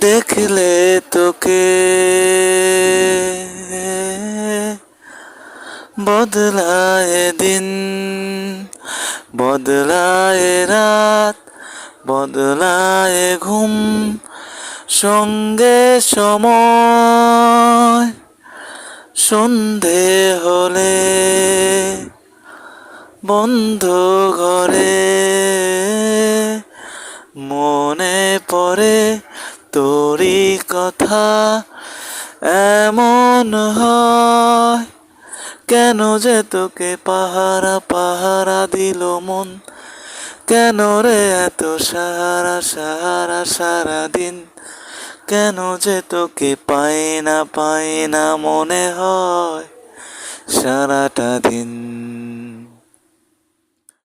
দেখলে তোকে বদলায় দিন, বদলায় রাত, বদলায় ঘুম, সঙ্গে সময়। সন্ধে হলে বন্ধ ঘরে মনে পড়ে তোরই কথা। এমন হয় কেন যে তোকে পাহারা পাহারা দিল মন, কেন রে এত সারা সারা সারাদিন, কেন যে তোকে পাই না মনে হয় সারাটা দিন।